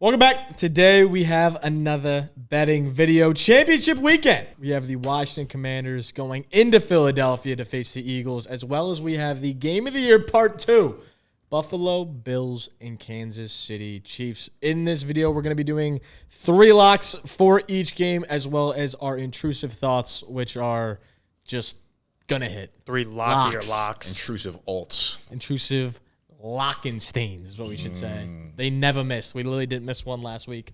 Welcome back. Today we have another betting video. Championship weekend. We have the Washington Commanders going into Philadelphia to face the Eagles, as well as we have the Game of the Year Part 2. Buffalo Bills and Kansas City Chiefs. In this video, we're going to be doing 3 locks for each game, as well as our intrusive thoughts, which are just going to hit. 3 lockier locks. Intrusive alts. Intrusive Lockensteins is what we should say. They never missed. We literally didn't miss one last week.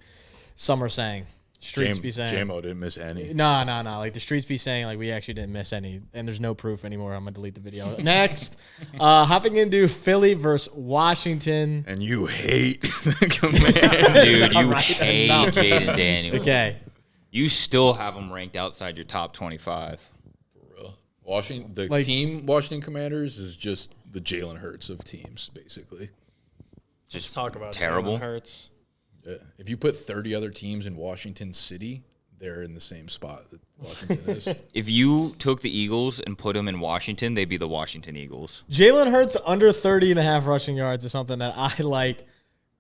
Some are saying. Streets be saying. JMO didn't miss any. No. Like, the streets be saying, like, we actually didn't miss any. And there's no proof anymore. I'm going to delete the video. Next, hopping into Philly versus Washington. And you hate the Commanders. Dude, you hate Jaden Daniels. Okay. You still have him ranked outside your top 25. For real. Washington Commanders is just the Jalen Hurts of teams, basically. Just talk about terrible. Jalen Hurts. Yeah. If you put 30 other teams in Washington City, they're in the same spot that Washington is. If you took the Eagles and put them in Washington, they'd be the Washington Eagles. Jalen Hurts under 30.5 rushing yards is something that I like.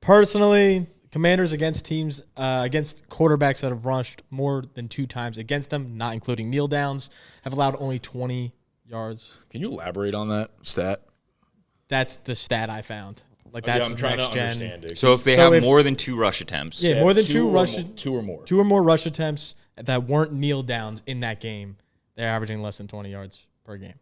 Personally, Commanders against teams, against quarterbacks that have rushed more than 2 times against them, not including kneel downs, have allowed only 20 yards. Can you elaborate on that stat? That's the stat I found. Like, that's I'm trying to next gen. understand it. So if they have more than 2 rush attempts. Yeah, more than 2 2 or more. 2 or more rush attempts that weren't kneel downs in that game, they're averaging less than 20 yards per game.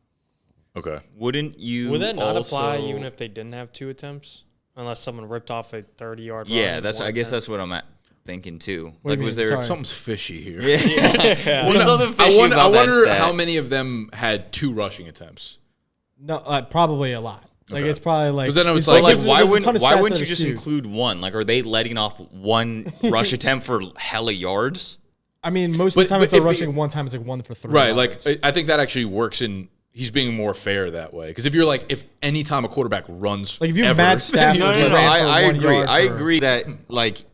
Okay. Wouldn't you Would that not also apply even if they didn't have 2 attempts? Unless someone ripped off a 30-yard run. Yeah, I guess that's what I'm thinking too. What do Like, you was mean? there Sorry. Something's fishy here. Yeah. What's something fishy I about wonder that stat? how many of them had 2 rushing attempts. No, probably a lot. Like, Okay. it's probably like. 'Cause then I was But like, there's why a ton wouldn't of stats that you are just skewed. include one? Like, are they letting off 1 rush attempt for hella yards? I mean, most of the time, But if they're it- rushing one time, it's like 1 for 3. Right. yards. Like, I think that actually works in. He's being more fair that way. Because if you're like, if any time a quarterback runs, Like, if you ever, match Stafford then with he's ran like, for I 1 agree. yard I for- agree that, like,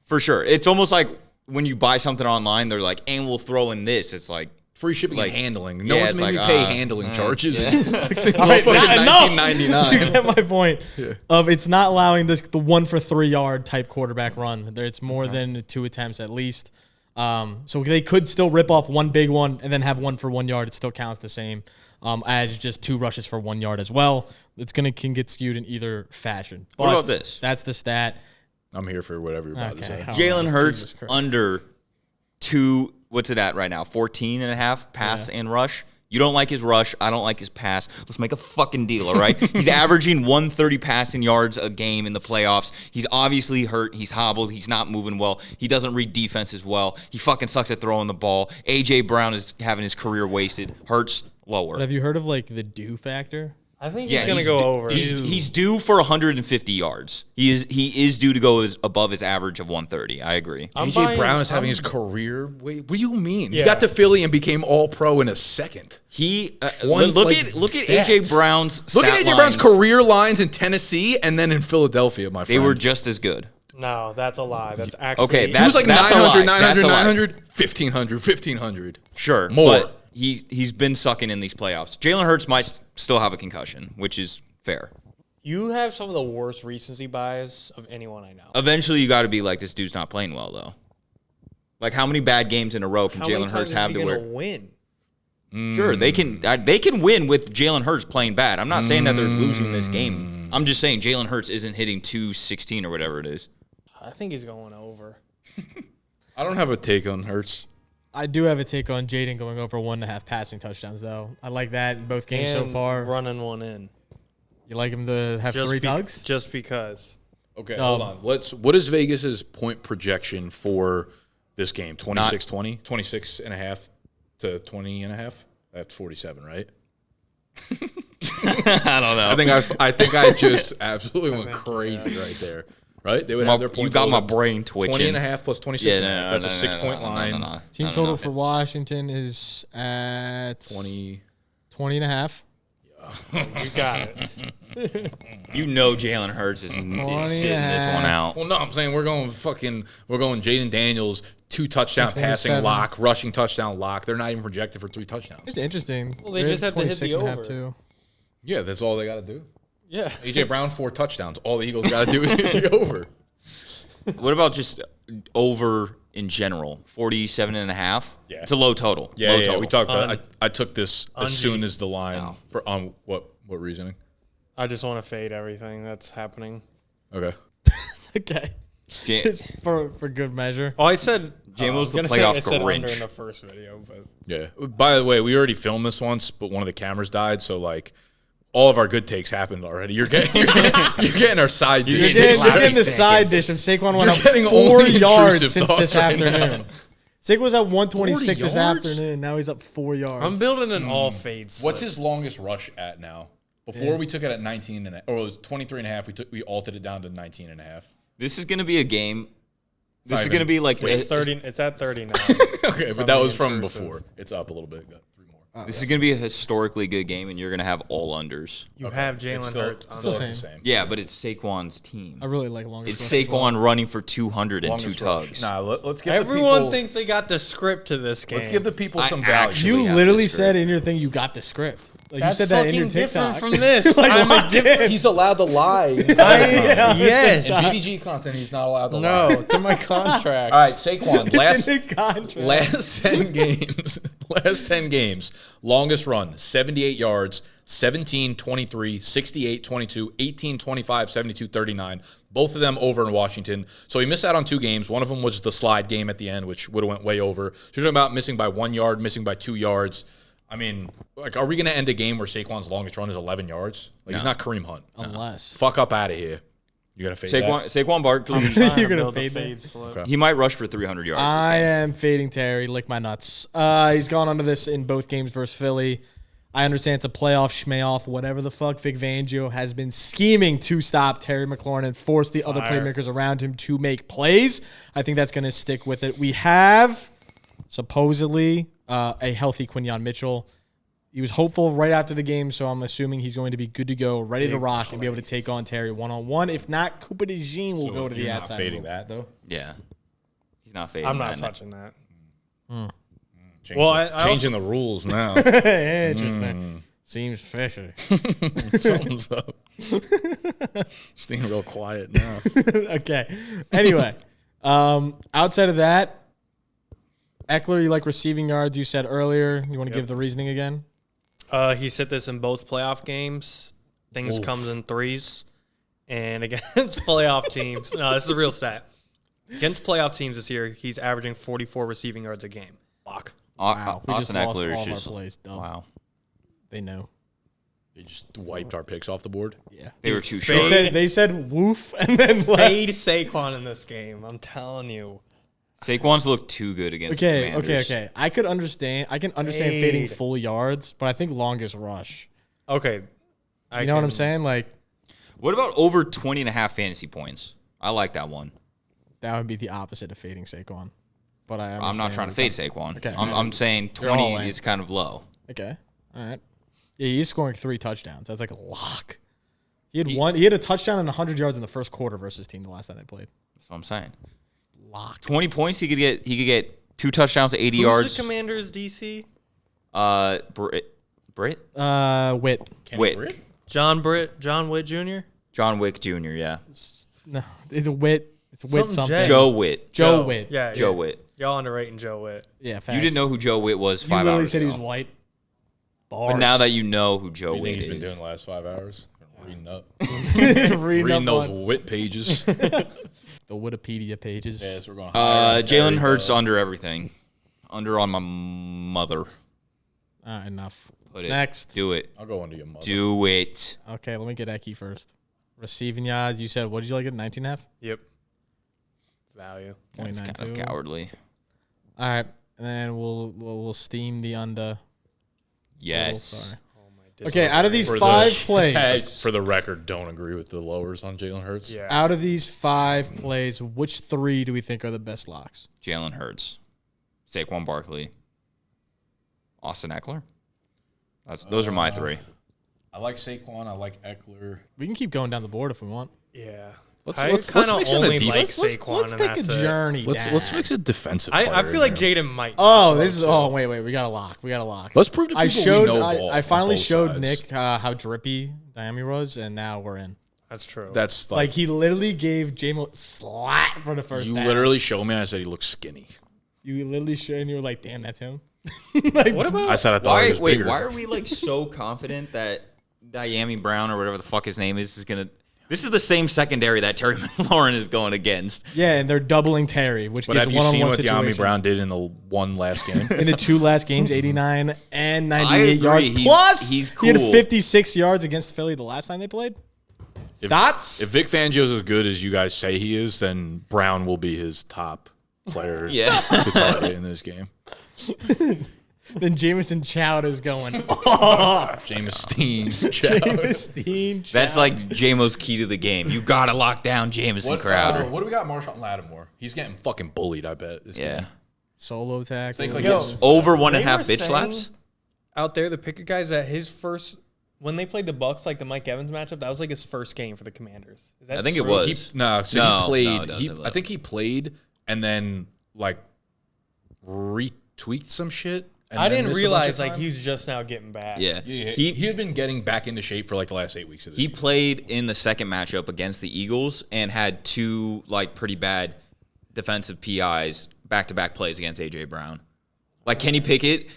for sure. It's almost like when you buy something online, they're like, and we'll throw in this. It's like, free shipping like, and handling. No yeah, one's it's making like, me pay handling charges. yeah. Like, All right, fucking not enough. 1999. You get my point. Of it's not allowing the 1 for 3 yard type quarterback run. It's more than 2 attempts at least. So they could still rip off 1 big one and then have 1 for 1 yard. It still counts the same as just 2 rushes for 1 yard as well. It's can get skewed in either fashion. But What about this? That's the stat. I'm here for whatever you're about to say. Okay. Jalen Oh, Hurts Jesus Christ. under 2, what's it at right now? 14.5 pass and rush. You don't like his rush. I don't like his pass. Let's make a fucking deal, all right? He's averaging 130 passing yards a game in the playoffs. He's obviously hurt. He's hobbled. He's not moving well. He doesn't read defenses well. He fucking sucks at throwing the ball. A.J. Brown is having his career wasted. Hurts lower. But have you heard of like the do factor? I think Yeah, he's going to go over. He's due for 150 yards. He is due to go above his average of 130. I agree. AJ Brown is having his career. Wait, what do you mean? He Yeah. got to Philly and became all pro in a second. He One's look like at that. AJ Brown's Look at stat AJ Brown's lines. career lines in Tennessee and then in Philadelphia, my friend. They were just as good. No, that's a lie. That's actually. Okay, He was like that's a 900, lie. 900, That's a lie. 900, 1,500, 1,500. Sure, More. But he's been sucking in these playoffs. Jalen Hurts might still have a concussion, which is fair. You have some of the worst recency bias of anyone I know. Eventually, you got to be like, this dude's not playing well, though. Like, how many bad games in a row can How many Jalen Hurts times have is to he where? going to win? Sure, they can win with Jalen Hurts playing bad. I'm not saying that they're losing this game. I'm just saying Jalen Hurts isn't hitting 216 or whatever it is. I think he's going over. I don't have a take on Hurts. I do have a take on Jaden going over 1.5 passing touchdowns, though. I like that in both games so And far. running one in. You like him to have 3 tugs? Just because. Okay, hold on. What is Vegas's point projection for this game? 26-20? 26 and a half to 20 and a half? That's 47, right? I don't know. I think I just absolutely went crazy right there. Right? They would have their You points. got my total. brain twitching. 20 and a half plus 26 and a half. That's a 6-point line. No. Team No, total no. for Washington is at 20. 20 and a half. You got it. You know Jalen Hurts is sitting this one out. Well, no, I'm saying we're going Jaden Daniels, 2 touchdown passing 27. lock, rushing touchdown lock. They're not even projected for 3 touchdowns. It's interesting. Well, they They're just have to hit the 26 and a half, over. too. Yeah, that's all they got to do. Yeah. AJ Brown 4 touchdowns. All the Eagles got to do is hit the over. What about just over in general? 47.5? Yeah. It's a low total. Yeah, low yeah. total. We talked about. I took this as Ungy. soon as the line for on what reasoning? I just want to fade everything that's happening. Okay. Okay. Ja- Just for good measure. Oh, I said J-Mo's the I was gonna playoff say I said under Grinch. in the first video, but Yeah. By the way, we already filmed this once, but one of the cameras died, so like all of our good takes happened already. You're getting our side You're dish. getting, Sloppy you're getting the seconds. side dish of Saquon went You're up getting 4 only yards intrusive since thoughts this right now. afternoon. Saquon was at 126 this 40 yards? afternoon. Now he's up 4 yards. I'm building an all fade. What's slip. his longest rush at now? Before we took it at 19 and or it was 23 and a half. We altered it down to 19 and a half. This is going to be a game. This not is even- going to be like It's 30. It's at 30 now. Okay, but From that the was from intrusive. before. It's up a little bit. Got 3 more. this is going to be a historically good game, and you're going to have all unders. You have It's Jalen still, Hurts. still on the same. same. Yeah, but it's Saquon's team. I really like longest. It's rush as well. Saquon running for 200 and 2 Longest rush. tugs. Nah, let's give Everyone the people, thinks they got the script to this game. Let's give the people I some value. actually You have literally the script. said in your thing you got the script. Like That's you said that in your fucking different TikTok. from this. Like, I'm a lock different. in. He's allowed to lie. Yes. In BDGE content, he's not allowed to lie. No, to my contract. All right, Saquon. It's in the contract. Last 10 games. Last 10 games. Longest run, 78 yards, 17, 23, 68, 22, 18, 25, 72, 39. Both of them over in Washington. So he missed out on 2 games. One of them was the slide game at the end, which would have went way over. So you're talking about missing by 1 yard, missing by 2 yards. I mean, like, are we going to end a game where Saquon's longest run is 11 yards? Like, he's not Kareem Hunt. Unless. Fuck up out of here. You're going to fade Saquon Barkley, You're gonna fade that? slip. Okay. he might rush for 300 yards this I game. am fading Terry. Lick my nuts. He's gone under this in both games versus Philly. I understand it's a playoff, schmayoff, whatever the fuck. Vic Fangio has been scheming to stop Terry McLaurin and force the other Fire. playmakers around him to make plays. I think that's going to stick with it. We have supposedly a healthy Quinyon Mitchell. He was hopeful right after the game, so I'm assuming he's going to be good to go, ready to rock, and be able to take on Terry one-on-one. If not, Cooper DeJean will go to the you're outside. not fading rule. that, though? Yeah. He's not fading I'm not that. touching that. Changing, I changing the rules now. Interesting. Seems fishy. Something's up. Staying real quiet now. Okay. Anyway, outside of that, Eckler, you like receiving yards, you said earlier. You want to give the reasoning again? He said this in both playoff games. Things comes in threes. And against playoff teams, no, this is a real stat. Against playoff teams this year, he's averaging 44 receiving yards a game. Lock. Wow. We Austin just lost Eckler all is of our just plays. Dumb. wow. They know. They just wiped our picks off the board. Yeah. They were too Fade. short. They said woof and then left. Fade Saquon in this game. I'm telling you. Saquon's looked too good against the Okay, Commanders. okay. I can understand fading full yards, but I think longest rush. Okay. You know what I'm saying? Like, What about over 20.5 fantasy points? I like that one. that would be the opposite of fading Saquon. But I'm not trying to fade Saquon. Okay. I'm saying You're all 20 in. is kind of low. Okay. All right. Yeah, he's scoring 3 touchdowns. That's like a lock. He had a touchdown and 100 yards in the first quarter versus his team the last time they played. That's what I'm saying. Lock. 20 points, he could get 2 touchdowns, 80 Who's yards. the Commanders DC? Britt? Witt. Kenny Wait. Britt? John Witt Jr.? John Wick Jr., yeah. No, it's a Witt. It's Witt Something something. J. Joe Witt. Joe Witt. Yeah, Joe yeah. Witt. Y'all underrating Joe Witt. Yeah, facts. You didn't know who Joe Witt was You 5 literally hours said ago. he was white. But now that you know who Joe What do you Witt think he's been doing is. the last 5 hours? Reading up. reading Reading up those on wit pages. the Wikipedia pages. Yeah, so we're going to hire Jalen Terry, Hurts under everything. Under on my mother. Enough. Put it. Next. Do it. I'll go under your mother. Do it. Okay, let me get Eki first. Receiving yards, you said, what did you like it? 19.5? Yep. Value. That's kind of 0.92. cowardly. All right, and then we'll steam the under. Yes. Sorry. Oh my Okay, out of these For 5 the- plays, For the record, don't agree with the lowers on Jalen Hurts. Yeah. out of these 5 plays, which 3 do we think are the best locks? Jalen Hurts. Saquon Barkley. Austin Eckler. Those are my 3. I like Saquon. I like Eckler. We can keep going down the board if we want. Yeah. Let's I mix kinda in a only defense. like Saquon Let's and take a that's it. journey. Let's down. mix a defensive. I player feel in like here. Jaden might. Oh, not this is. throw Oh, too. wait. We got a lock. We got a lock. Let's prove to people I showed. we know ball I on finally both showed sides. Nick how drippy Miami was, and now we're in. That's true. That's Like he literally gave J-Mo slat for the first you down. literally showed me. I said he looks skinny. You literally showed and you were like, damn, that's him. What about I said I thought he was bigger. Why are we like so confident that Diami Brown or whatever the fuck his name is gonna? This is the same secondary that Terry McLaurin is going against. Yeah, and they're doubling Terry, which But gives have you one-on-one seen what situations. Diami Brown did in the one last game? In the 2 last games, 89 and 98 agree. yards. Plus, he's he had cool. 56 yards against Philly the last time they played. That's If Vic Fangio's as good as you guys say he is, then Brown will be his top player Yeah. to target in this game. then Jamison Chowder's going. Jamison. Jamison That's like J-Mo's key to the game. You gotta lock down Jamison Crowder. What do we got? Marshawn Lattimore. He's getting fucking bullied. I bet. This Yeah. game. Solo tackle. Think like Yo, his- Over They 1.5 were bitch saying slaps. out there, the picker guys, that his first when they played the Bucks, like the Mike Evans matchup, that was like his first game for the Commanders. Is that I think it true? was. He No, played. it doesn't. I think he played and then like retweaked some shit. And I then didn't missed a bunch realize of like time. he's just now getting back. Yeah. He had been getting back into shape for like the last 8 weeks of this. He season. played in the second matchup against the Eagles and had 2 like pretty bad defensive PIs back-to-back plays against AJ Brown. Like Kenny Pickett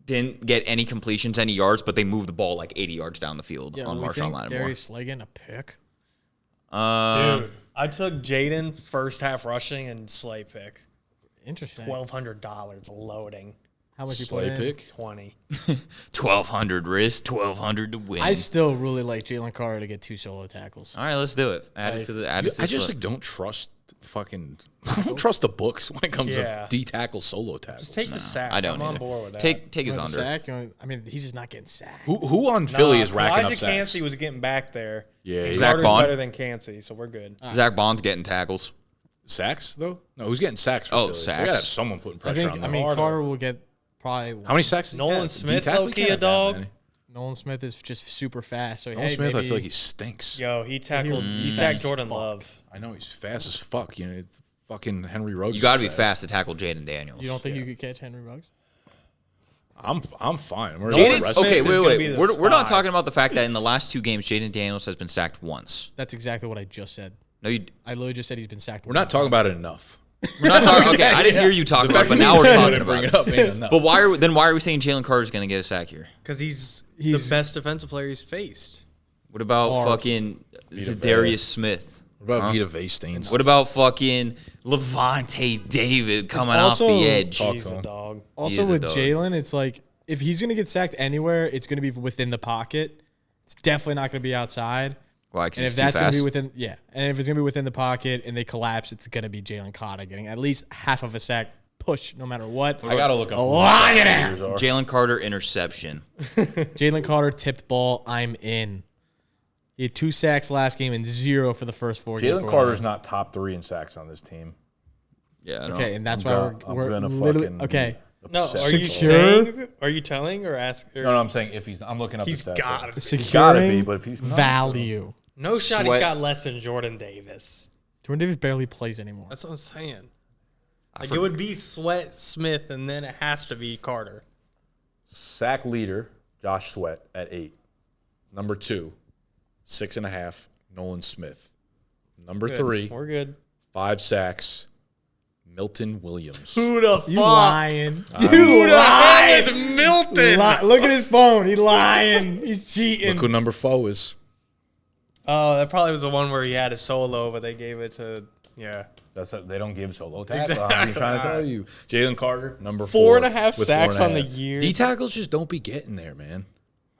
didn't get any completions, any yards, but they moved the ball like 80 yards down the field on Marshawn Lattimore. Darius Slay getting a pick. Dude, I took Jaden first half rushing and Slay pick. Interesting. $1,200 loading. How much you Slay play? pick. 20. 1,200 risk, 1,200 to win. I still really like Jalen Carter to get 2 solo tackles. All right, let's do it. Add it to the. Add it to I the just slip. like don't trust fucking. I don't trust the books when it comes Yeah. to D tackle solo tackles. Just take the sack. I don't I'm on either. board with that. Take his You want the under. sack? I mean, he's just not getting sacked. Who on Philly is racking Elijah up sacks? Cansey was getting back there. Yeah, And he's- Zach Carter's Bond? better than Cansey, so we're good. Zach Bond's getting tackles. Sacks though? No, who's getting sacks? For Oh, Philly? sacks. They gotta have someone putting pressure on them. Carter will get probably. How many sacks? Nolan Smith, low-key a dog. Nolan Smith is just super fast. So Nolan hey, Smith, I maybe, feel like he stinks. Yo, he tackled. He fast sacked as Jordan fuck. Love. I know he's fast as fuck. You know, it's fucking Henry Ruggs. You got to is be fast to tackle Jaden Daniels. You don't think you could catch Henry Ruggs? I'm fine. We're Jaden the rest Smith Okay, is wait, gonna be wait. the We're not spy. talking about the fact that in the last 2 games, Jaden Daniels has been sacked once. That's exactly what I just said. No, you. I literally just said he's been sacked. We're not talking about it enough. We're not talking. Okay, I didn't hear you talking about it, but now we're talking about bring it. it up. Ain't enough. But why are we saying Jalen Carter's going to get a sack here? Because he's He's- the best defensive player he's faced. What about Bars. fucking Vita Zadarius Smith? What about Vita Vestains? What about fucking Levante David coming off also- the edge? Talk He's to a him. dog. Also is a with dog. Jalen, it's like if he's gonna get sacked anywhere, it's gonna be within the pocket. It's definitely not gonna be outside. Why? 'Cause And he's if too that's gonna be fast? within, and if it's gonna be within the pocket and they collapse, it's gonna be Jalen Carter getting at least half of a sack push, no matter what. I gotta look up. Lock it down. Jalen Carter interception. Jalen Carter tipped ball. I'm in. He had 2 sacks last game and 0 for the first 4 games. Jalen Carter's not top 3 in sacks on this team. Yeah. I know. Okay, and that's I'm why gonna- we're I'm gonna literally fucking- okay. No, Upset. are you Secure? saying? Are you telling or asking? No, I'm saying if he's. I'm looking up. He's the stats. got to. He's Securing gotta be, but if he's not, value. No shot. Sweat. He's got less than Jordan Davis. Jordan Davis barely plays anymore. That's what I'm saying. Like forgot- it would be Sweat, Smith, and then it has to be Carter. Sack leader Josh Sweat at 8. Number 2, 6.5. Nolan Smith. Number Good. 3, We're good. 5 sacks. Milton Williams. Who the fuck? You lying? Who the hell is Milton? Look at his phone. He's lying. He's cheating. Look who number 4 is. Oh, that probably was the one where he had a solo, but they gave it to They don't give solo tackles. Exactly. I'm trying to tell you. Jalen Carter, number 4. 4.5 with sacks 4.5. on the year. D tackles just don't be getting there, man.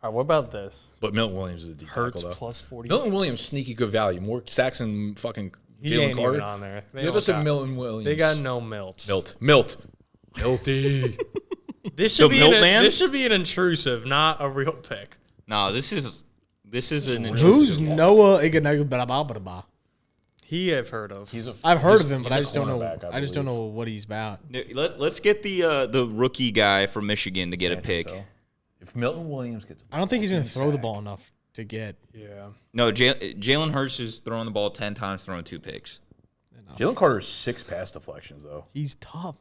All right, what about this? But Milton Williams is a D Hurts tackle, though. plus 40. Milton Williams, sneaky good value. More sacks than fucking He Jalen ain't Carter. even on there. They Give don't us a got- Milton Williams. They got no Milts. Milty. This should The be Milt an, man? This should be an intrusive, not a real pick. No, this is an Who's intrusive. Noah Iguodala? He I've heard of. I've heard of him, but he's I a just don't know. cornerback, I just don't believe. know what he's about. Let's get the rookie guy from Michigan to get a pick. So, if Milton Williams gets, I don't think he's going to throw the ball enough to get. Yeah. No, Jalen Hurts is throwing the ball 10 times, throwing 2 picks. Jalen Carter's 6 pass deflections though. He's tough.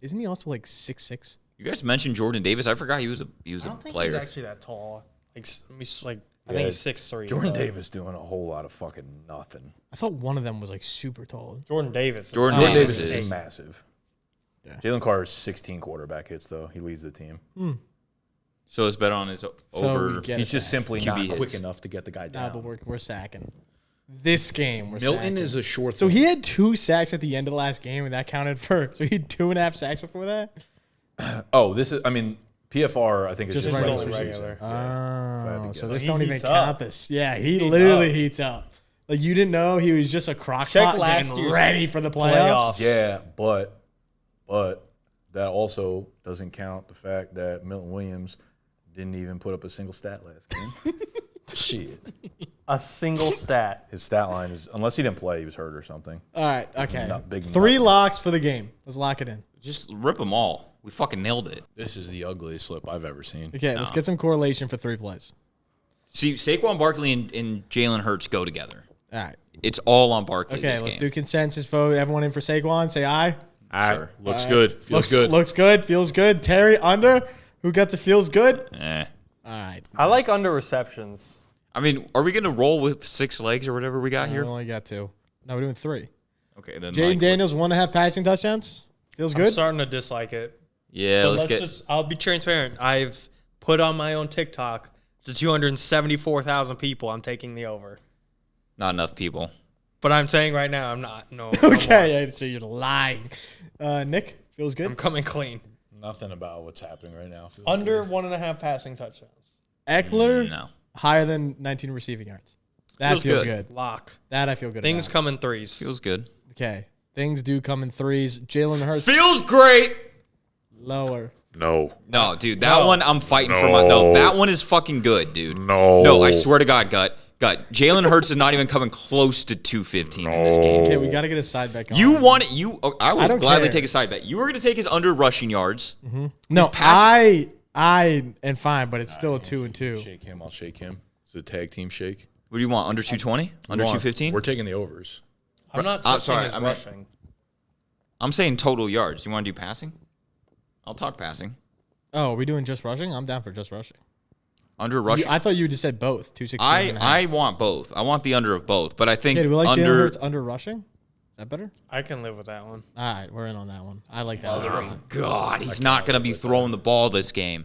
Isn't he also like 6'6"? You guys mentioned Jordan Davis. I forgot he was a I don't think player. he's actually that tall. Like, let me just, like I think he's 6'3". Jordan Davis doing a whole lot of fucking nothing. I thought one of them was like super tall. Jordan Davis. Jordan Jordan Davis Davis is. is massive. Yeah. Jalen Carter's 16 quarterback hits, though. He leads the team. So let's bet on his we over. get He's it just back. simply QB not hits. quick enough to get the guy Nah, down. but we're sacking. This game, we're Milton sacking. is a sure So thing. he had 2 sacks at the end of the last game, and that counted for. So he had 2.5 sacks before that. Oh, this is. I mean, PFR. I think is Just just regular regular season. season. Oh, so this He don't even heats count up. this. Yeah, he Heat literally up. heats up. Like you didn't know he was just a crock Check pot last getting year's ready for the playoffs. playoffs. Yeah, but that also doesn't count the fact that Milton Williams didn't even put up a single stat last game. Shit. A single stat. His stat line is, unless he didn't play, he was hurt or something. All right, okay. Not big 3 nothing. locks for the game. Let's lock it in. Just rip them all. We fucking nailed it. This is the ugliest slip I've ever seen. Okay, let's get some correlation for 3 plays. See, Saquon Barkley and Jalen Hurts go together. All right. It's all on Barkley. Okay, this let's game. do consensus vote. Everyone in for Saquon, say aye. Sure. Looks good. Feels good. Looks good. Feels good. Terry under. Who got to feels good? Eh. All right. I like under receptions. I mean, are we gonna roll with 6 legs or whatever we got We here? only got 2. No, we're doing 3. Okay, then. Jaden like, Daniels 1.5 passing touchdowns. Feels I'm good. starting to dislike it. Yeah, But let's let's get. just. I'll be transparent. I've put on my own TikTok to 274,000 people. I'm taking the over. Not enough people. But I'm saying right now I'm not. No. no more. Okay, so you're lying. Nick, feels I'm good. coming clean. Nothing about what's happening right now. Feels Under good. 1.5 passing touchdowns. Eckler No. higher than 19 receiving yards. That Feels feels good. good. Lock. That I feel good. Things about. come in threes. Feels good. Okay, things do come in 3s. Jalen Hurts Feels great. lower. No. No, dude, that No. one I'm fighting for. No, that one is fucking good, dude. No, I swear to God, gut. Jalen Hurts is not even coming close to 215 in this game. Okay, we got to get a side bet going. You want it? I I will don't gladly care. take a side bet. You were going to take his under rushing yards. No, pass- I am fine, but it's still a 2 and 2. Shake him. I'll shake him. It's a tag team shake. What do you want? Under 220? Under 215? We're taking the overs. I'm not touching sorry, his I meant- rushing. I'm saying total yards. You want to do passing? I'll talk passing. Oh, are we doing just rushing? I'm down for just rushing. Under rushing. I thought you just said both. 216. I want both. I want the under of both, but I think Okay, do we like Jalen under. Hurts under rushing? Is that better? I can live with that one. All right, we're in on that one. I like that one. a lot. God, he's not going to be throwing the ball this game.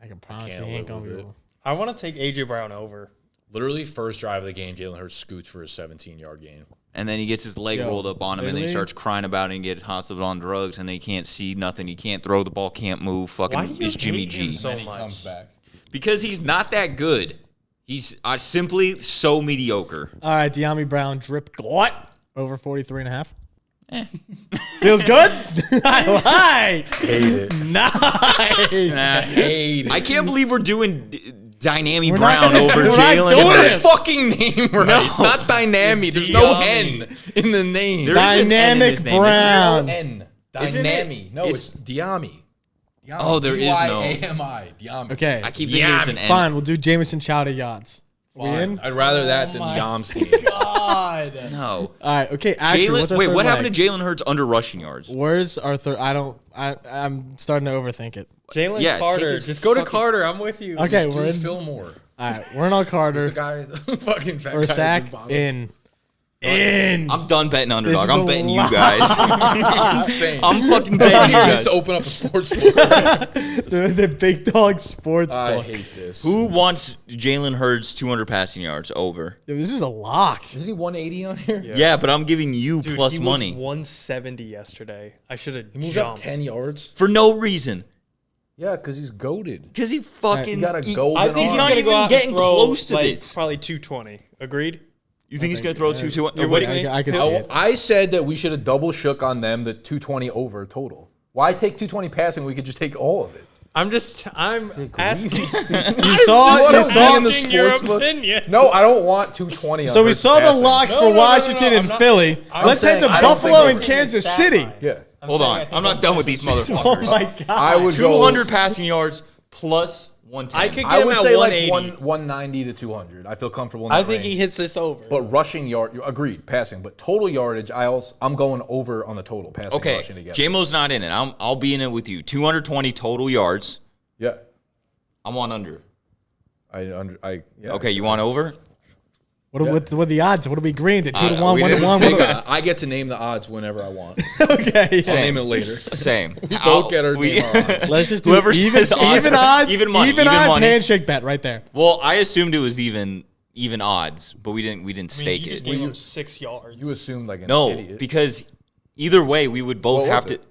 I can promise can't he ain't live gonna with be. it. I want to take AJ Brown over. Literally, first drive of the game, Jalen Hurts scoots for a 17-yard gain. And then he gets his leg Yo, rolled up on him, and then he literally- starts crying about it and gets hospital on drugs, and he can't see nothing. He can't throw the ball, can't move. Fucking Why do you is Jimmy hate him G. so Then he much? comes back. Because he's not that good. He's simply so mediocre. All right, De'Ami Brown drip glut over 43.5. Feels good. I like. Hate it. Nice. Hate it. I can't believe we're doing Dynami We're not Brown gonna- over we're not Jalen. doing Hurts. it. fucking name right. No. It's not dynamic. There's no Diami. N in the name. There is an N in Dynamic his name, isn't there? Brown. N. Isn't it? Dynami. No, It's- it's Diami. Oh, there is no- Diami. Diami. Okay. I keep thinking there's an N. Fine. We'll do Jamison Chowder yards. We in? I'd rather that than Yams teams. God. No. All right. Okay. Actually, what's our Wait, third what leg? happened to Jalen Hurts under rushing yards? Where's our third? I'm starting to overthink it. Jalen Yeah, take Carter. his Just go to fucking- Carter. I'm with you. Okay, Dude, we're in. Fillmore. All right, we're in on The Carter. guy, the fucking fat Or guy sack at the bottom. in. I'm done betting This underdog. is I'm the betting you last- guys. Insane. I'm fucking betting you Let's guys. open up a sports book. the Big Dog Sports I book. hate this. Who wants Jalen Hurts 200 passing yards over? Yo, this is a lock. Isn't he 180 on here? Yeah, but I'm giving you Dude, plus he money was 170 yesterday. I should have He moved up jumped. 10 yards. for no reason. Yeah, because he's goaded. Because he fucking. You got a he- golden I think arm. he's not gonna even go out getting and throw, close to like, this. Probably 220. Agreed. You think he's gonna throw 2-2? You're What do with you me? I could see it. I said that we should have double shook on them the 220 over total. Why take 220 passing? We could just take all of it. I'm asking. You saw. You You wanna saw. be in the Asking your sports book? opinion. No, I don't want 220 on So we Hurts saw the passing. locks No, for no, no, no, Washington no, and I'm not- Philly. I'm Let's head saying to I don't Buffalo think and they're- Kansas Stat City. line. Yeah. Hold on. I'm not done with these Oh motherfuckers. my god. I would go 200 passing yards plus 110. I could I get him would at say 180. like 190 to 200. I feel comfortable in I that think he range. hits this over. But rushing yard, agreed, passing. But total yardage, I'm going over on the total passing and Okay, rushing together. JMO's not in it. I'll be in it with you. 220 total yards. Yeah. I'm on under. Yeah, Okay, you want over? What are the odds? What are we agreeing to? 2 to 1, we 1 to didn't 1. Big, I get to name the odds whenever I want. Okay. I'll name it later. Same. We both get our name our odds. Let's just do Whoever even says odds, even odds, even money, even even odds money. handshake bet right there. Well, I assumed it was even odds, but we didn't I mean, stake you just it. gave him 6 yards. You assumed like an No, idiot. because either way, we would both What have was to. it?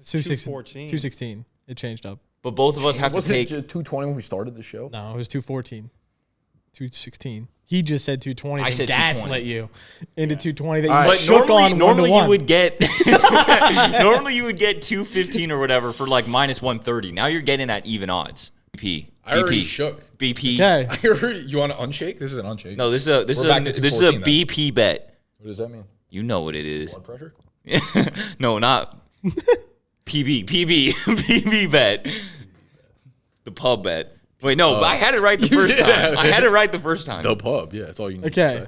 216. 216. It changed up. But both of us have to Wasn't take. it 220 when we started the show? No, it was 214. 216. He just said 220. I and said gaslit 220. you into 220 that you But shook on 1 normally to 1. you would get normally you would get 215 or whatever for like minus 130. Now you're getting at even odds. BP. I already shook. BP. Okay. I already, you want to unshake? This is an unshake. No, this is We're back to this is a 214 then. BP bet. What does that mean? You know what it is. Blood pressure? No, not PB bet. The pub bet. Wait, no, I had it right the first time. I had it right the first time. The pub. Yeah, that's all you need to Okay. say.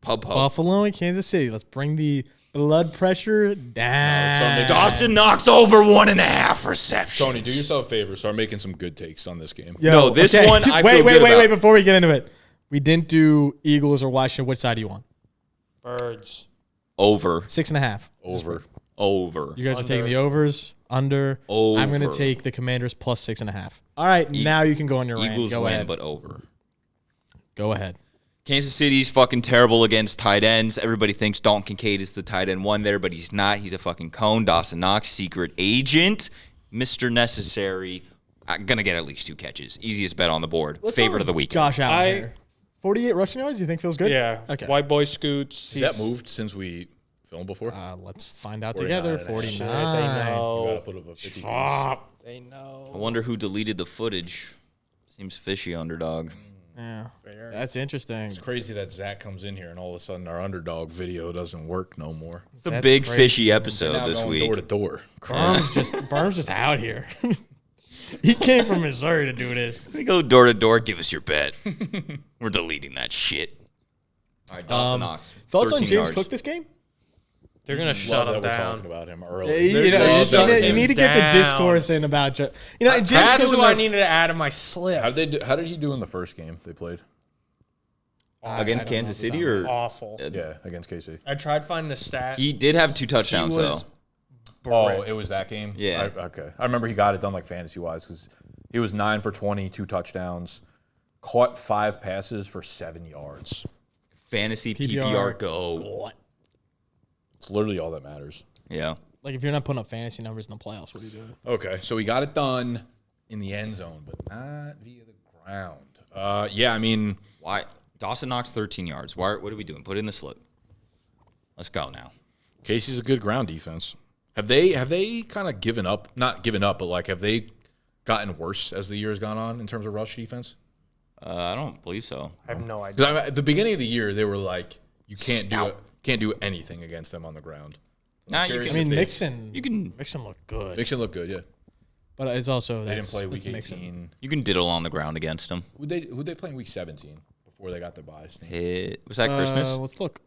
Pub. Buffalo and Kansas City. Let's bring the blood pressure down. Dawson knocks over 1.5 receptions. Tony, do yourself a favor. Start making some good takes on this game. Yo, No, this one I wait, feel wait, good wait, about. wait. Before we get into it, we didn't do Eagles or Washington. Which side do you want? Birds. Over. 6.5. Over. You guys are Under. taking the overs, under. I'm going to Over. take the Commanders plus 6.5. All right, now you can go on your rant. Eagles Go win, ahead. but over. Go ahead. Kansas City's fucking terrible against tight ends. Everybody thinks Dalton Kincaid is the tight end one there, but he's not. He's a fucking cone. Dawson Knox, secret agent, Mr. Necessary. Gonna get at least 2 catches. Easiest bet on the board. Favorite of the weekend. Josh Allen I- here. 48 rushing yards, you think feels good? Yeah. Okay. White boy scoots. Has that moved since we filmed before? Let's find out 49 together. and a half. 49. Shit, they You gotta know. put up a 50 piece. They know. I wonder who deleted the footage. Seems fishy, underdog. Yeah. That's interesting. It's crazy that Zach comes in here and all of a sudden our underdog video doesn't work no more. It's a That's big crazy. fishy episode Now this going week. door to door. Berm's just out here. He came from Missouri to do this. We go door to door. Give us your bet. We're deleting that shit. All right, Dawson Knox. Thoughts on 13 James yards. Cook this game? They're going to Love shut that him we're down. talking about him Yeah, early. you need to get the discourse in about James That's Cook. who I needed to add in my slip. How did he do in the first game they played? Against Kansas City or Awful. Yeah, against KC. I tried finding a stat. he did have 2 touchdowns though. was Oh, it was that game? Yeah. Okay. I remember he got it done like fantasy-wise because he was 9 for 20, 2 touchdowns, caught 5 passes for 7 yards. Fantasy PPR. PPR go. It's literally all that matters. Yeah. Like, if you're not putting up fantasy numbers in the playoffs, what are you doing? Okay, so we got it done in the end zone, but not via the ground. Yeah, I mean, Why? Dawson Knox 13 yards. What are we doing? Put it in the slip. Let's go now. Casey's a good ground defense. Have they kind of given up? Not given up, but like have they gotten worse as the year has gone on in terms of rush defense? I don't believe so. I have no idea. 'Cause at the beginning of the year, they were like, you can't do anything against them on the ground. Nah, you curious I can. mean, they- Mixon. You can. Mixon looked good, Mixon looked good, yeah. but it's also They didn't play that's week Mixon. 18. You can diddle on the ground against him. Who'd they play in week 17 before they got their buys? Was that Christmas? Let's look.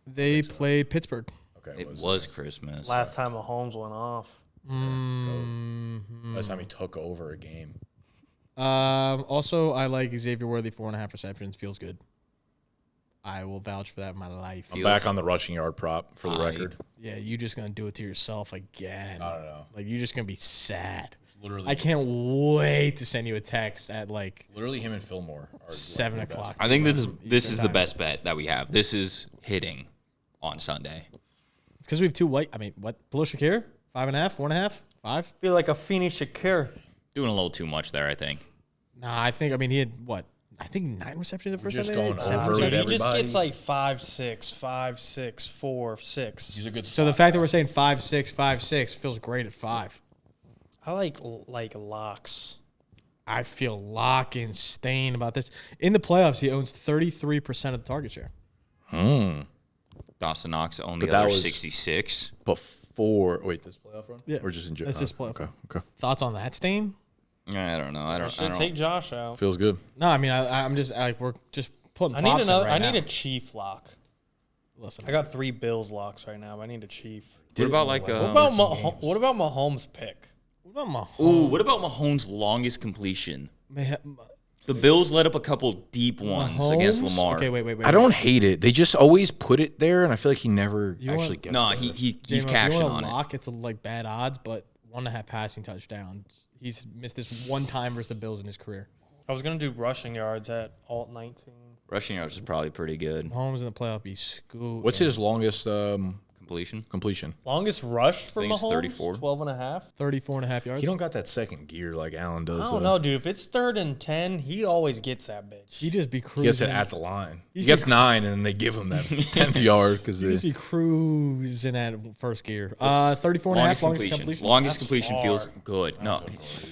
They played Pittsburgh. Okay, It was Christmas. Last time Mahomes went off. Last time he took over a game. Also, I like Xavier Worthy 4.5 receptions. Feels good. I will vouch for that in my life. I'm back on the rushing yard prop for the record. Yeah, you just gonna do it to yourself again. I don't know. Like, you're just gonna be sad. Literally, I can't wait to send you a text at like literally him and Fillmore are 7 like the best. o'clock. I think this is the time. best bet that we have. This is hitting on Sunday. Because we have 2 white. I mean, what? Below Shakir? 5.5, 4.5, 5? Feel like a Phoenix Shakir. Doing a little too much there, I think. Nah, I think. I mean, he had what? I think 9 receptions the first just time. going Seven over receptions. it He just everybody. gets like 5'6", 5'6", 4, 6. He's a good. So the spot fact that guy. we're saying 5'6", 5'6" feels great at 5. I like locks. I feel lock and stain about this. In the playoffs, he owns 33% of the target share. Dawson Knox owned But the that other was- 66. before this playoff run, Yeah, or just in general. that's just playoff. Okay. Thoughts on that, Stain? I don't know. I don't. Should take Josh out. Feels good. No, I mean, I'm just like we're just putting. I need props in another. right I need now. a Chief lock. Listen, I got 3 Bills locks right now. But I need a Chief. What about like What about Mahomes pick? what about Mahomes? Ooh, what about Mahomes' longest completion? The Bills let up a couple deep ones against Mahomes? Lamar. Okay, wait. I don't hate it. They just always put it there, and I feel like he never You actually want- gets No, there. he's J-Mo, cashing if you want on a it. lock, it's like bad odds, but 1.5 passing touchdowns. He's missed this one time versus the Bills in his career. I was gonna do rushing yards at alt 19. Rushing yards is probably pretty good. Mahomes in the playoff be scoot. What's his longest Completion. Longest rush for I think it's Mahomes? 34. 12.5. 34.5 yards? He don't got that second gear like Allen does. I don't know, dude. If it's 3rd and 10, he always gets that bitch. He just be cruising. He gets it at the line. He He's gets 9, and then they give him that 10th yard because He just be cruising at first gear. 34.5 Longest longest completion. completion. Longest That's completion far. feels good. No,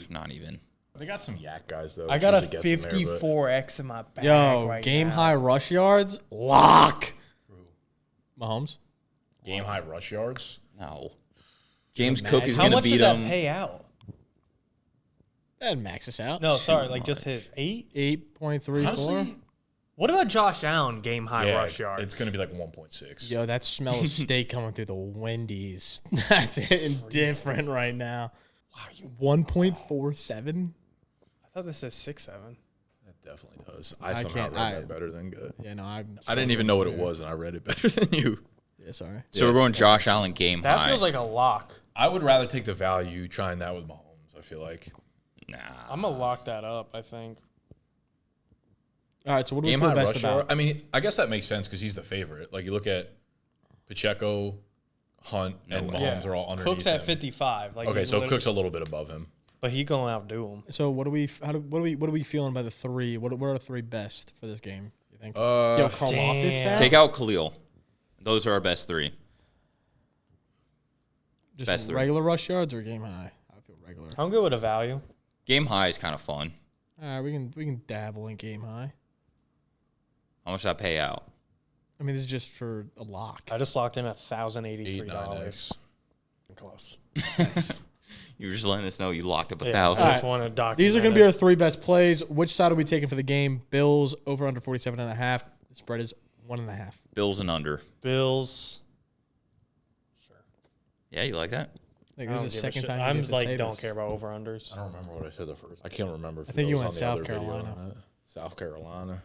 not even. they got some yak guys though. I got a Usually gets them there, but- 54x in my bag Yo, right game now. high rush yards. Lock. Mahomes. game high rush yards. No. James Cook is How going to much beat does that him. pay out? That max us out. No, sorry, like just his 8. 8.34. Honestly, What about Josh Allen game high yeah, rush yards? it's gonna be like 1.6. Yo, that smell of steak coming through the Wendy's. That's hitting different right now. Wow, you 1.47? I thought this says 6.7. That definitely does. I somehow can't- read that better than good. Yeah, no, I didn't even know what it was, and I read it better than you. Yeah, sorry. So we're going Josh Allen game That high. feels like a lock. I would rather take the value trying that with Mahomes. I feel like Nah. I'm gonna lock that up. I think. All right, so what do we game feel high best rush about? yard. I mean, I guess that makes sense because he's the favorite. Like you look at Pacheco, Hunt, and Mahomes are all underneath Cook's at him. 55. Like Okay, he's so literally- Cook's a little bit above him. but he gonna outdo him. So what are we feeling by the 3? What are the 3 best for this game? You think? Uh, Yo, call off this damn. out? Take out Khalil. Those are our best 3. Just best 3. regular rush yards or game high? I feel regular. I'm good with a value. Game high is kind of fun. All right, we can dabble in game high. How much that pay out? I mean, this is just for a lock. I just locked in at 8, 9X. $1,083. Close. You were just letting us know you locked up Yeah, 1,000. I just want to document. These are going to be it. our 3 best plays. Which side are we taking for the game? Bills over under 47.5. The spread is 1.5. Bills and under. Bills. Yeah, you like that? Like, I this don't is the give a second shit. time. you I'm get to like say don't this. care about over unders. I don't remember what I said the first. I can't remember. If I think it you was went on the South other video or Carolina. not. South Carolina.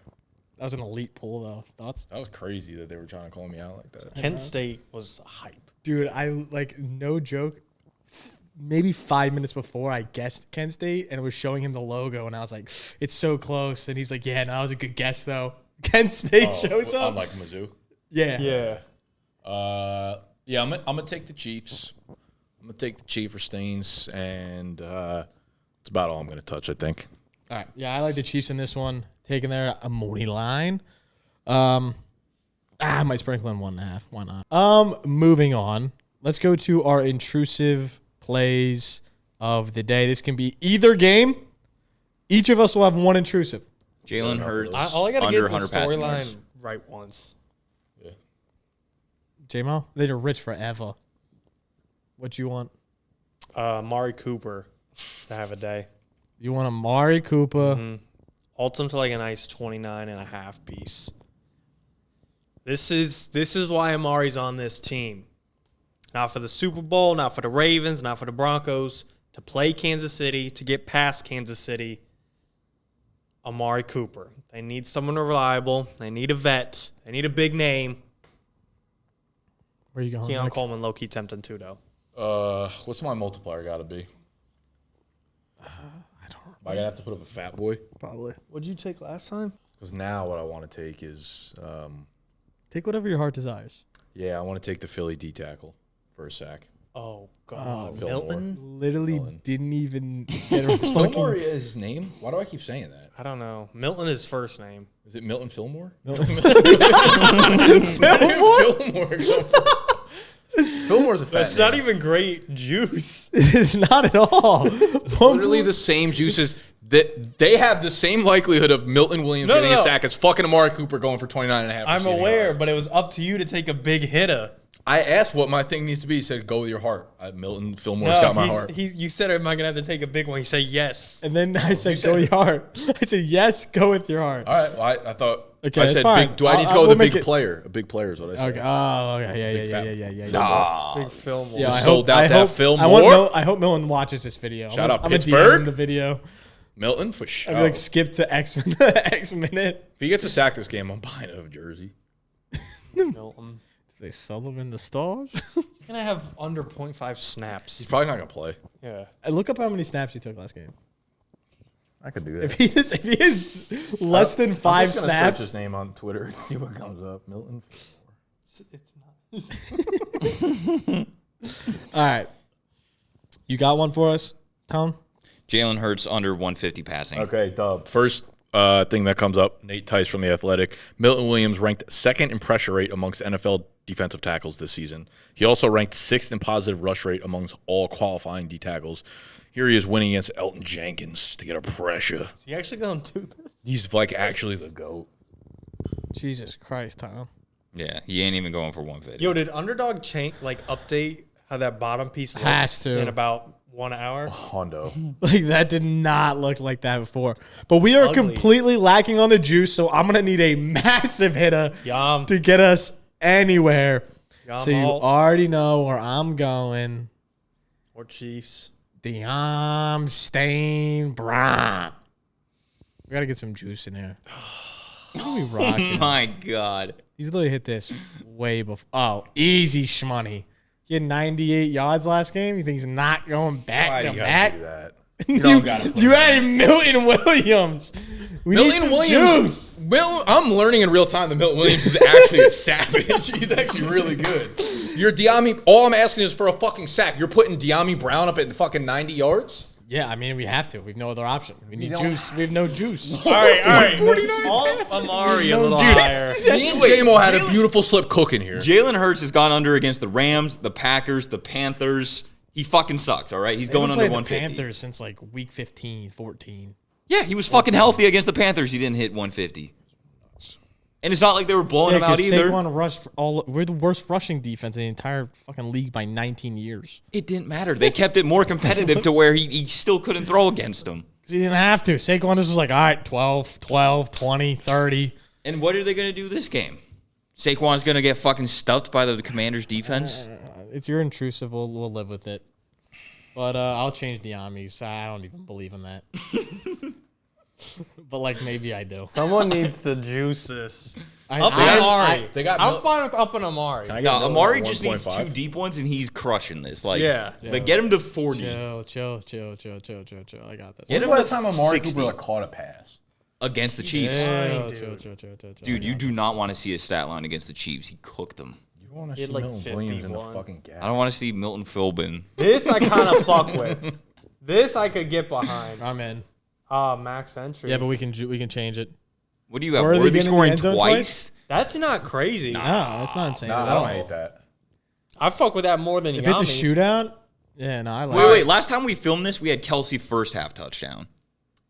That was an elite pull, though. Thoughts? That was crazy that they were trying to call me out like that. Kent State was hype. Dude, I like, no joke. Maybe 5 minutes before I guessed Kent State and it was showing him the logo, and I was like, it's so close. And he's like, yeah, no, that was a good guess, though. Kent State shows up. I'm like Mizzou. Yeah. Yeah, I'm gonna take the Chiefs. I'm gonna take the Chiefs and it's about all I'm gonna touch. I think. All right. Yeah, I like the Chiefs in this one. Taking their a money line. I might sprinkle in 1.5. Why not? Moving on. Let's go to our intrusive plays of the day. This can be either game. Each of us will have one intrusive. Jalen Hurts All I gotta under get is 100 the passing storyline yards. right once. J-Mo, they're rich forever. What you want? Mari Cooper to have a day. You want Amari Cooper? Ultim to like a nice 29.5 piece. This is why Amari's on this team. Not for the Super Bowl, not for the Ravens, not for the Broncos. To play Kansas City, to get past Kansas City. Amari Cooper. They need someone reliable. They need a vet. They need a big name. Where you going? Keon Mike? Coleman low-key tempting too, though. What's my multiplier got to be? I don't. Am I gonna have to put up a fat boy? Probably. What did you take last time? Because now what I want to take is, Take whatever your heart desires. yeah, I want to take the Philly D tackle for a sack. Oh, God. Fillmore. Milton? Literally Nolan. didn't even get a Fillmore fucking. is his name? Why do I keep saying that? I don't know. Milton is first name. Is it Milton Fillmore? Fillmore's a fat That's not name. even great juice. It's not at all. Literally the same juices. That they have the same likelihood of Milton Williams No, getting no, a no. sack as fucking Amari Cooper going for 29.5. I'm receiving aware, yards. but it was up to you to take a big hitter. I asked what my thing needs to be. He said, go with your heart. Milton Fillmore's got my heart. You said, am I going to have to take a big one? He said yes. And then I said, go with your heart. I said, yes, go with your heart. All right. Well, I thought. Okay, I it's said, fine. big, do I need to I'll- go with we'll a make big it- player? A big player is what I said. Okay. Oh, okay. Big fat- Yeah. Big film. Just sold out that Fillmore. I hope no one watches this video. Shout out I'm Pittsburgh. DM the video. Milton for sure. I'd be like, skip to X minute. If he gets a sack this game, I'm buying a jersey. Milton. They sell them in the stars. He's gonna have under 0.5 snaps. He's probably not gonna play. Yeah. Look up how many snaps he took last game. I could do that. If he is less than 5 I'm just gonna snaps, search his name on Twitter and see what comes up. Milton. It's not. all right. You got one for us, Tom? Jalen Hurts under 150 passing. Okay, dub. First thing that comes up, Nate Tice from The Athletic. Milton Williams ranked second in pressure rate amongst NFL defensive tackles this season. He also ranked sixth in positive rush rate amongst all qualifying D tackles. Here he is winning against Elton Jenkins to get a pressure. Is he actually gonna do this? He's like actually the GOAT. Jesus Christ, Tom. Yeah, he ain't even going for 150. Yo, did Underdog update how that bottom piece looks Has to. in about 1 hour? Hondo. Like, that did not look like that before. But we are Ugly. completely lacking on the juice, so I'm going to need a massive hitter Yum. to get us anywhere. Yum So you all. already know where I'm going. Or Chiefs. Dion Stain Brown. We got to get some juice in here. What are we Oh rocking? my God. He's literally hit this way before. Oh, easy shmoney. He had 98 yards last game. You think he's not going back Why to do you gotta back? do that? You added Milton Williams. We need Milton some Williams. juice. I'm learning in real time that Milton Williams is actually a savage. He's actually really good. You're Diami. All I'm asking is for a fucking sack. You're putting Diami Brown up at fucking 90 yards? Yeah, I mean, we have to. We've no other option. We need juice. We have no juice. All right. 49 All Amari a little Dude. higher. Me and J-Mo had a beautiful slip cooking here. Jalen Hurts has gone under against the Rams, the Packers, the Panthers. He fucking sucks, all right? He's going under the 150. Panthers since like week 15, 14. Yeah, he was fucking healthy against the Panthers. He didn't hit 150. And it's not like they were blowing him out either. Saquon rushed for we're the worst rushing defense in the entire fucking league by 19 years. It didn't matter. They kept it more competitive to where he still couldn't throw against them. Because he didn't have to. Saquon just was like, all right, 12, 20, 30. And what are they going to do this game? Saquon's going to get fucking stuffed by the Commanders' defense? It's your intrusive. We'll live with it. But I'll change the Amis. I don't even believe in that. But like maybe I do. Someone needs to juice this. I- Up Amari. They got I'm Mil- fine with up and Amari. Can I get No, Milton Amari at just needs 1.5? 2 deep ones, and he's crushing this. Like, Yeah. like get him to 40 Chill. I got this. Get When's him the last time Amari 60. Cooper caught a pass? against the Chiefs. Chill. Dude, you do not want to see his stat line against the Chiefs. He cooked them. You want to He had see like Milton Williams in the 51. fucking gap? I don't want to see Milton Philbin. This I kind of fuck with. This I could get behind. I'm in. Max entry. Yeah, but we can change it. What do you have? Were they Worthy getting in the scoring end zone twice? That's not crazy. No, that's not insane. Nah, at I all. don't hate that. I fuck with that more than If Yami. it's a shootout, yeah, no, I like. Wait. Last time we filmed this, we had Kelsey first half touchdown.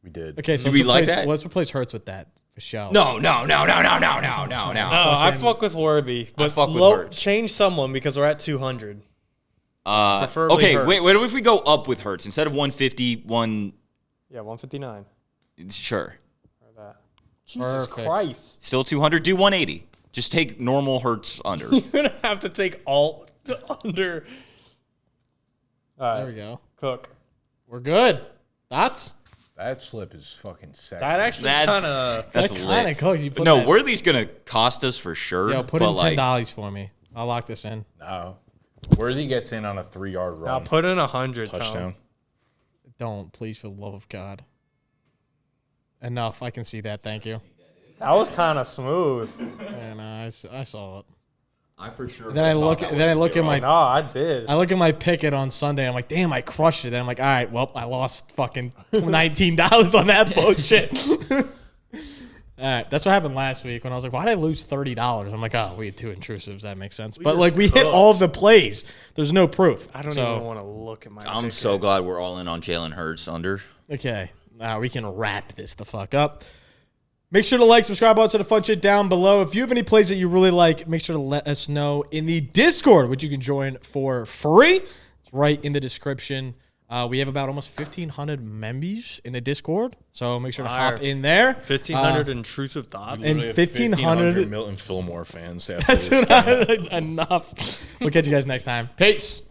We did. Okay, so Do we like replace, that? let's replace Hurts with that for sure. No. No, I fuck with Worthy. But fuck with Hurts. change someone because we're at 200. Preferably Okay, Hurts. wait. What if we go up with Hurts instead of 150? Yeah, 159. Sure. Or that. Jesus Perfect. Christ. Still 200. Do 180. Just take normal Hurts under. You're going to have to take all under. All There right. we go. Cook. We're good. Thoughts? That slip is fucking sexy. That actually That's- kind of. That's That kind lit. of cooks. You put No, that, Worthy's gonna cost us for sure. Yo, put but in like, $10 for me. I'll lock this in. No. Worthy gets in on a 3-yard run. Now put in 100. Touchdown. Don't, please, for the love of God. Enough. I can see that. Thank you. That was kind of smooth. And I saw it. I for sure. Then I look at my No, I did. I look at my picket on Sunday. I'm like, damn, I crushed it. And I'm like, all right, well, I lost fucking $19 on that bullshit. All right, that's what happened last week when I was like, why did I lose $30? I'm like, oh, we had 2 intrusives. That makes sense. But just like, we hit cooked. all of the plays. There's no proof. I don't So, even want to look at my. I'm pick so yet. glad we're all in on Jalen Hurts under. Okay, now we can wrap this the fuck up. Make sure to like, subscribe, all to the fun shit down below. If you have any plays that you really like, make sure to let us know in the Discord, which you can join for free. It's right in the description. We have about almost 1,500 members in the Discord, so make sure to hop in there. 1,500 intrusive thoughts. and Literally have 1,500 Milton Fillmore fans after That's this game. enough. We'll catch you guys next time. Peace.